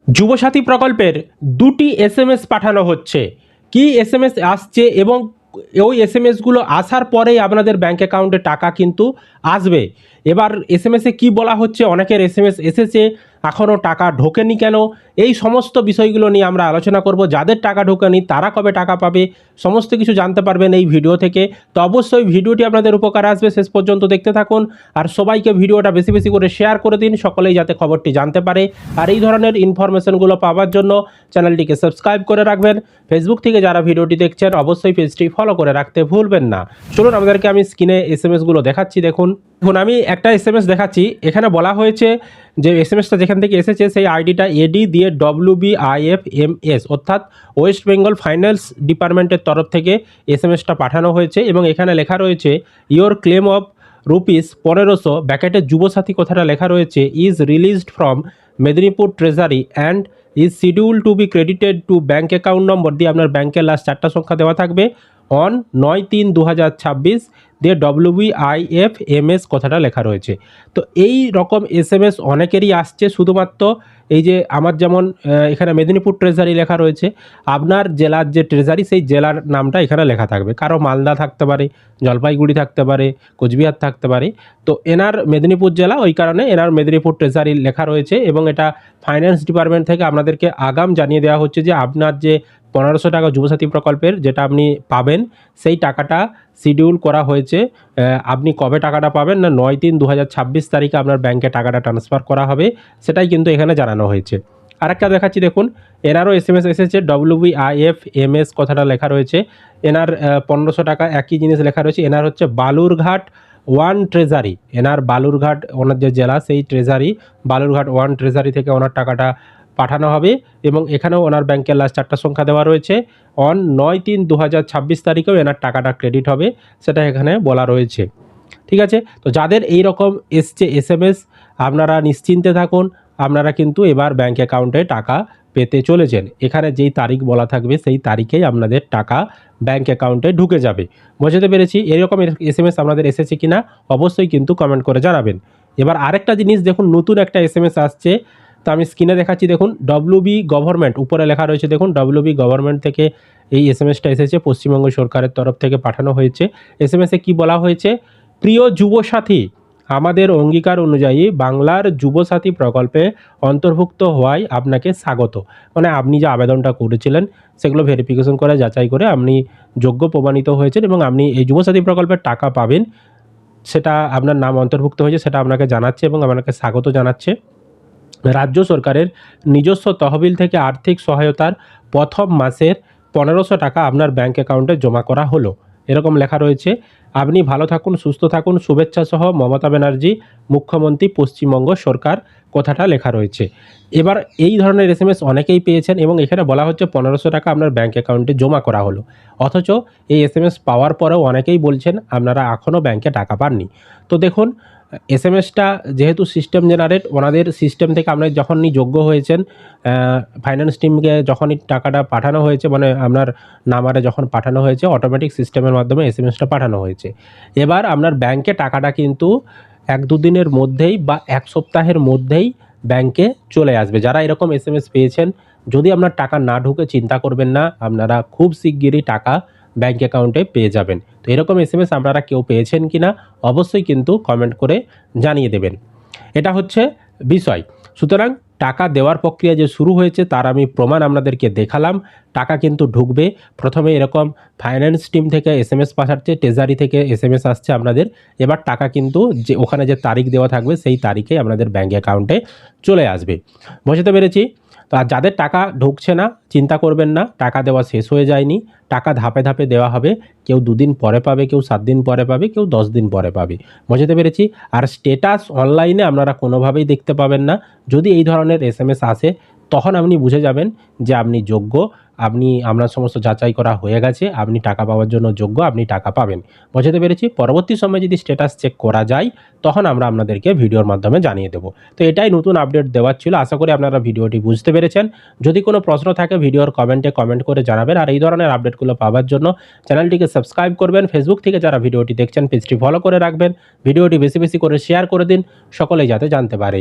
যুবসাথী প্রকল্পের 2টি এসএমএস পাঠানো হচ্ছে। কি এসএমএস আসছে এবং ওই এসএমএসগুলো আসার পরেই আপনাদের ব্যাঙ্ক অ্যাকাউন্টে টাকা কিন্তু আসবে। এবার এসএমএসে কি বলা হচ্ছে, অনেকের এসএমএস এসেছে এখনও টাকা ঢোকেনি কেন, এই সমস্ত বিষয়গুলো নিয়ে আমরা আলোচনা করব। যাদের টাকা ঢোকেনি তারা কবে টাকা পাবে, সমস্ত কিছু জানতে পারবেন এই ভিডিও থেকে। তো অবশ্যই ভিডিওটি আপনাদের উপকার আসবে, শেষ পর্যন্ত দেখতে থাকুন। আর সবাইকে ভিডিওটা বেশি বেশি করে শেয়ার করে দিন, সকলেই যাতে খবরটি জানতে পারে। আর এই ধরনের ইনফরমেশনগুলো পাওয়ার জন্য চ্যানেলটিকে সাবস্ক্রাইব করে রাখবেন। ফেসবুক থেকে যারা ভিডিওটি দেখছেন অবশ্যই পেজটি ফলো করে রাখতে ভুলবেন না। চলুন আপনাদেরকে আমি স্ক্রিনে এসএমএসগুলো দেখাচ্ছি। দেখুন আমি একটা এসএমএস দেখাচ্ছি। এখানে বলা হয়েছে যে এসএমএসটা যেখান থেকে এসেছে সেই আইডিটা এডি দিয়ে WBIFMS অর্থাৎ ওয়েস্ট বেঙ্গল ফাইন্যান্স ডিপার্টমেন্টের তরফ থেকে এসএমএসটা পাঠানো হয়েছে এবং এখানে লেখা রয়েছে ইয়োর ক্লেম অফ ₹1500 ব্যাকেটে যুবসাথী কথাটা লেখা রয়েছে is released from Medinipur treasury and is schedule to be credited to bank account number দিয়ে আপনার ব্যাঙ্কের লাস্ট 4টা সংখ্যা দেওয়া থাকবে অন 9/3/2026 দিয়ে WBIFMS কথাটা লেখা রয়েছে। তো এই রকম এসএমএস অনেকেরই আসছে। শুধুমাত্র এই যে আমার যেমন এখানে মেদিনীপুর ট্রেজারি লেখা রয়েছে, আপনার জেলার যে ট্রেজারি সেই জেলার নামটা এখানে লেখা থাকবে। কারো মালদা থাকতে পারে, জলপাইগুড়ি থাকতে পারে, কোচবিহার থাকতে পারে। তো এনার মেদিনীপুর জেলা, ওই কারণে এনার মেদিনীপুর ট্রেজারি লেখা রয়েছে এবং এটা ফাইন্যান্স ডিপার্টমেন্ট থেকে আপনাদেরকে আগাম জানিয়ে দেওয়া হচ্ছে যে আপনার যে 1500 টাকা যুবসাথী প্রকল্পের যেটা আপনি পাবেন সেই টাকাটা শিডিউল করা হয়েছে। আপনি কবে টাকাটা পাবেন না 9/3/2026 তারিখে আপনার ব্যাংকে টাকাটা ট্রান্সফার করা হবে, সেটাই কিন্তু এখানে জানানো হয়েছে। আরেকটা দেখাচ্ছি, দেখুন এনারও এসএমএস এসেছে WBIFMS কথাটা লেখা রয়েছে। এনার 1500 টাকা একই জিনিস লেখা রয়েছে। এনার হচ্ছে বালুরঘাট 1 ট্রেজারি, এনার বালুরঘাট ওনার যে জেলা সেই ট্রেজারি বালুরঘাট 1 ট্রেজারি থেকে ওনার টাকাটা পাঠানো হবে এবং এখানেও ওনার ব্যাংকের লাস্ট 4টা সংখ্যা দেওয়া রয়েছে। অন 9/3/2026 তারিখেও এনার টাকাটা ক্রেডিট হবে, সেটা এখানে বলা রয়েছে। ঠিক আছে, তো যাদের এই রকম এসছে এসএমএস আপনারা নিশ্চিন্তে থাকুন, আপনারা কিন্তু এবার ব্যাংক অ্যাকাউন্টে টাকা পেতে চলেছেন। এখানে যেই তারিখ বলা থাকবে সেই তারিখেই আপনাদের টাকা ব্যাংক অ্যাকাউন্টে ঢুকে যাবে। বুঝতে পেরেছি? এরকম এসএমএস আপনাদের এসেছে কিনা অবশ্যই কিন্তু কমেন্ট করে জানাবেন। এবার আরেকটা জিনিস দেখুন, নতুন একটা এসএমএস আসছে। তো আমি স্ক্রিনে দেখাচ্ছি, দেখুন WB গভর্নমেন্ট উপরে লেখা রয়েছে, দেখুন WB গভর্নমেন্ট থেকে এই এসএমএসটা এসেছে, পশ্চিমবঙ্গ সরকারের তরফ থেকে পাঠানো হয়েছে। এসএমএসে কি বলা হয়েছে, প্রিয় যুবসাথী, আমাদের অঙ্গীকার অনুযায়ী বাংলার যুবসাথী প্রকল্পে অন্তর্ভুক্ত হওয়ায় আপনাকে স্বাগত। মানে আপনি যে আবেদনটা করেছিলেন সেগুলো ভেরিফিকেশন করে যাচাই করে আপনি যোগ্য প্রমাণিত হয়েছেন এবং আপনি এই যুবসাথী প্রকল্পের টাকা পাবেন, সেটা আপনার নাম অন্তর্ভুক্ত হয়েছে, সেটা আপনাকে জানাচ্ছে এবং আপনাকে স্বাগত জানাচ্ছে। রাজ্য সরকারের নিজস্ব তহবিল থেকে আর্থিক সহায়তার প্রথম মাসের 1500 টাকা আপনার ব্যাংক অ্যাকাউন্টে জমা করা হলো, এরকম লেখা রয়েছে। আপনি ভালো থাকুন, সুস্থ থাকুন, শুভেচ্ছা সহ মমতা ব্যানার্জি, মুখ্যমন্ত্রী, পশ্চিমবঙ্গ সরকার কথাটা লেখা রয়েছে। এবার এই ধরনের এসএমএস অনেকেই পেয়েছেন এবং এখানে বলা হচ্ছে 1500 টাকা আপনার ব্যাংক অ্যাকাউন্টে জমা করা হলো, অথচ এই এসএমএস পাওয়ার পরেও অনেকেই বলছেন আপনারা এখনও ব্যাংকে টাকা পাননি। তো দেখুন এসএমএসটা যেহেতু সিস্টেম জেনারেট, ওনাদের সিস্টেম থেকে আপনার যখনই যোগ্য হয়েছেন, ফাইন্যান্স টিমকে যখনই টাকাটা পাঠানো হয়েছে, মানে আপনার নাম্বারে যখন পাঠানো হয়েছে অটোমেটিক সিস্টেমের মাধ্যমে এসএমএসটা পাঠানো হয়েছে। এবার আপনার ব্যাংকে টাকাটা কিন্তু 1-2 দিনের মধ্যেই বা 1 সপ্তাহের মধ্যেই ব্যাংকে চলে আসবে। যারা এরকম এসএমএস পেয়েছেন, যদি আপনার টাকা না ঢুকে চিন্তা করবেন না, আপনারা খুব শিগগিরই টাকা ব্যাংক অ্যাকাউন্টে পেয়ে যাবেন। তো এরকম এসএমএস আপনারা কেউ পেয়েছেন কিনা অবশ্যই কিন্তু কমেন্ট করে জানিয়ে দেবেন। এটা হচ্ছে বিষয়। সুতরাং টাকা দেওয়ার প্রক্রিয়া যে শুরু হয়েছে তার আমি প্রমাণ আপনাদেরকে দেখালাম। টাকা কিন্তু ঢুকবে। প্রথমে এরকম ফাইন্যান্স টিম থেকে এসএমএস পাঠাচ্ছে, ট্রেজারি থেকে এসএমএস আসছে আপনাদের। এবার টাকা কিন্তু যে ওখানে যে তারিখ দেওয়া থাকবে সেই তারিখে আপনাদের ব্যাংক অ্যাকাউন্টে চলে আসবে। বুঝতে পেরেছি? তো আর যাদের টাকা ঢুকছে না চিন্তা করবেন না, টাকা দেওয়া শেষ হয়ে যায়নি। টাকা ধাপে ধাপে দেওয়া হবে। কেউ 2 দিন পরে পাবে, কেউ 7 দিন পরে পাবে, কেউ 10 দিন পরে পাবে। বুঝতে পেরেছি? আর স্ট্যাটাস অনলাইনে আপনারা কোনোভাবেই দেখতে পাবেন না। যদি এই ধরনের এসএমএস আসে তখন আপনি বুঝে যাবেন যে আপনি যোগ্য, আপনার সমস্ত যাচাই করা হয়ে গেছে, আপনি টাকা পাওয়ার জন্য যোগ্য, আপনি টাকা পাবেন। বুঝতে পেরেছি? পরবর্তী সময়ে যদি স্ট্যাটাস চেক করা যায় তখন আমরা আপনাদেরকে ভিডিওর মাধ্যমে জানিয়ে দেবো। তো এটাই নতুন আপডেট দেওয়ার ছিল। আশা করি আপনারা ভিডিওটি বুঝতে পেরেছেন। যদি কোনো প্রশ্ন থাকে ভিডিওর কমেন্টে কমেন্ট করে জানাবেন। আর এই ধরনের আপডেটগুলো পাওয়ার জন্য চ্যানেলটিকে সাবস্ক্রাইব করবেন। ফেসবুক থেকে যারা ভিডিওটি দেখছেন পেজটি ফলো করে রাখবেন। ভিডিওটি বেশি বেশি করে শেয়ার করে দিন, সকলেই যাতে জানতে পারে।